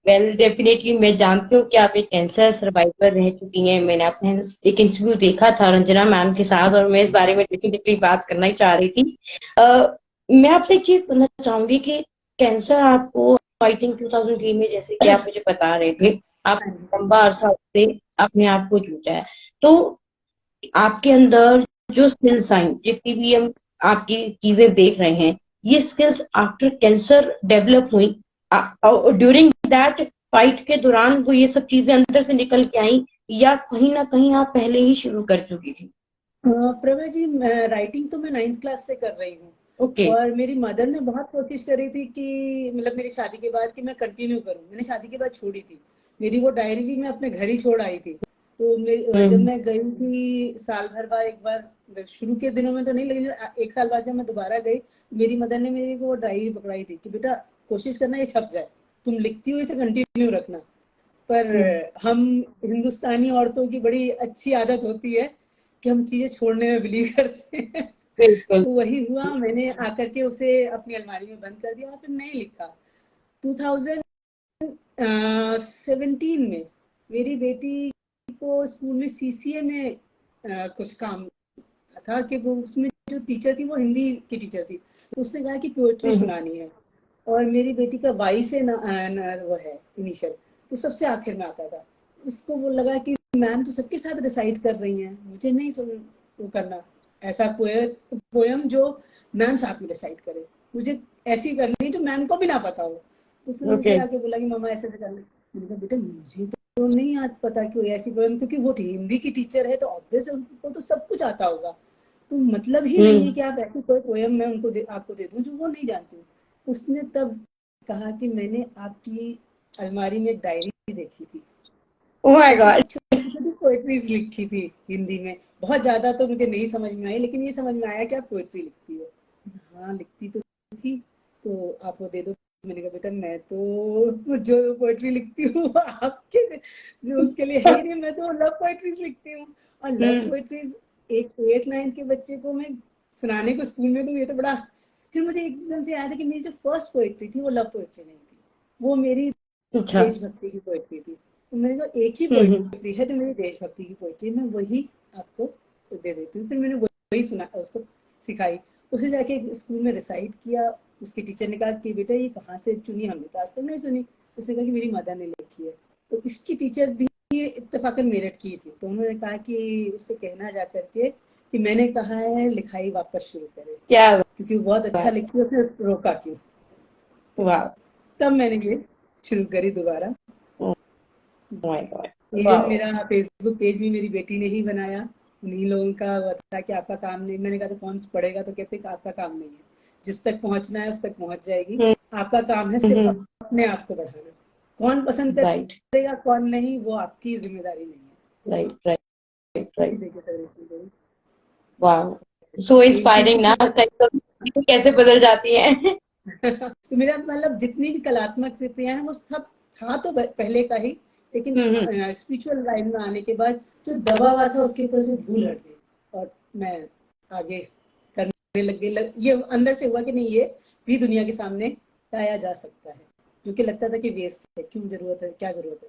Well definitely मैं जानती हूँ कि आप एक कैंसर सर्वाइवर रह चुकी हैं। मैंने अपने एक इंटरव्यू देखा था रंजना मैम के साथ, और मैं इस बारे में डेफिनेटली बात करना ही चाह रही थी। मैं आपसे एक चीज पूछना चाहूंगी कि कैंसर आपको, आई थिंक 2003 में, जैसे कि आप मुझे बता रहे थे, आप हाँ जी, हाँ लंबा जी। अरसा से अपने आप को जूझा है। तो आपके अंदर जो स्किल साइन, जितनी भी हम आपकी चीजें देख रहे हैं, ये स्किल्स आफ्टर कैंसर डेवलप हुई, ड्यूरिंग दैट फाइट के दौरान वो ये सब चीजें अंदर से निकल के आई, या कहीं ना कहीं आप पहले ही शुरू कर चुकी थी? प्रभा जी, राइटिंग तो मैं 9th क्लास से कर रही हूँ। ओके। और मेरी मदर ने बहुत कोशिश करी थी कि मतलब मेरी शादी के बाद कि मैं कंटिन्यू करूँ। मैंने शादी के बाद छोड़ी थी। मेरी वो डायरी भी मैं अपने घर ही छोड़ आई थी। तो जब हम्म। मैं गई थी साल भर बाद एक बार, शुरू के दिनों में तो नहीं, लेकिन एक साल बाद जब मैं दोबारा गई, मेरी मदर ने मेरी वो डायरी पकड़ाई थी कि बेटा कोशिश करना ये छप जाए, तुम लिखती हो इसे कंटिन्यू रखना। पर हम्म। हम हिंदुस्तानी औरतों की बड़ी अच्छी आदत होती है कि हम चीजें छोड़ने में बिलीव करते हैं। बिल्कुल। तो वही हुआ, मैंने आकर के उसे अपनी अलमारी में बंद कर दिया और फिर नहीं लिखा। 2017 में मेरी बेटी को स्कूल में सीसीए में कुछ काम था कि वो उसमें जो टीचर थी वो हिंदी की टीचर थी। तो उसने कहा कि पोएट्री हम्म। सुनानी है। और मेरी बेटी का वाई से वो है इनिशियल, तो सबसे आखिर में आता था। उसको वो लगा कि मैम तो सबके साथ रिसाइट कर रही हैं, मुझे नहीं सुन वो करना ऐसा पोयम जो मैम साथ में रिसाइट करे, मुझे ऐसी करनी जो मैम को भी ना पता हो। तो उसने ओके। मुझे आके बोला कि मामा ऐसे करना। मैंने कहा बेटा मुझे तो नहीं आज पता कोई ऐसी पोयम, क्योंकि वो हिंदी की टीचर है तो ऑब्वियस उसको तो सब कुछ आता होगा। तो मतलब ही नहीं है हम्म। कि आप ऐसी कोई पोयम मैं आपको दे दूं जो वो नहीं जानती। उसने तब कहा कि मैंने आपकी अलमारी में एक डायरी देखी थी, ओ माय उसमें गॉड। आप छोटी छोटी पोएट्रीज लिखी थी हिंदी में। बहुत ज्यादा तो मुझे नहीं समझ में आई, लेकिन ये समझ में आया कि आप पोएट्री लिखती हो। हाँ लिखती तो थी, तो आप वो दे दो। मैंने कहा बेटा मैं तो जो पोएट्री लिखती हूँ आपके जो उसके लिए है ही नहीं, मैं तो लव पोएट्रीज लिखती हूँ। और लव हम्म। पोएट्रीज एक 8th 9th के बच्चे को मैं सुनाने को स्कूल में दूँ, ये तो बड़ा। फिर मुझे एकदम से याद है कि मेरी जो फर्स्ट पोएट्री थी वो लव पोएट्री नहीं थी, वो मेरी अच्छा। देशभक्ति की पोएट्री थी। तो मेरे को एक ही हम्म। पोएट्री है जो मेरी देशभक्ति की पोएट्री, मैं वही आपको दे देती हूँ। फिर मैंने वही सुना, उसको सिखाई, उसे जाके स्कूल में रिसाइट किया। उसकी टीचर ने कहा कि बेटा ये कहाँ से चुनी, हमने तो आज तक नहीं सुनी। उसने कहा कि मेरी मदर ने लिखी है। तो इसकी टीचर भी इत्तेफाकन मेरठ की थी, तो उन्होंने कहा कि उससे कहना जा करके कि मैंने कहा है लिखाई वापस शुरू करे, क्या क्योंकि वो बहुत अच्छा बात। लिखती है, फिर रोका क्यों। तो वाह। तब मैंने ये शुरू करी दोबारा। Oh my God. इवन वाह। मेरा फेसबुक पेज भी मेरी बेटी ने ही बनाया। उन्हीं लोगों का वो था कि आपका काम नहीं, मैंने कहा तो कौन पढ़ेगा, तो कहते कि आपका काम नहीं है, जिस तक पहुंचना है उस तक पहुंच जाएगी। हम्म। आपका काम है सिर्फ हम्म। अपने आप को बढ़ाना। कौन पसंद राइट। करेगा कौन नहीं वो आपकी जिम्मेदारी नहीं है। राइट। राइट। राइट। देखिए सर, वाह। सो एक दिन इंस्पायरिंग ना, किसी चीजें कैसे बदल जाती हैं। तो मेरा मतलब जितनी भी कलात्मक कृतियां हैं वो सब था तो पहले का ही, लेकिन हम्म। स्पिरिचुअल लाइन में आने के बाद जो दबा हुआ था उसके ऊपर से धूल हट गई और मैं आगे करने लग गई। ये अंदर से हुआ कि नहीं ये भी दुनिया के सामने लाया जा सकता है, क्योंकि लगता था कि वेस्ट है, क्यों जरूरत है, क्या जरूरत है।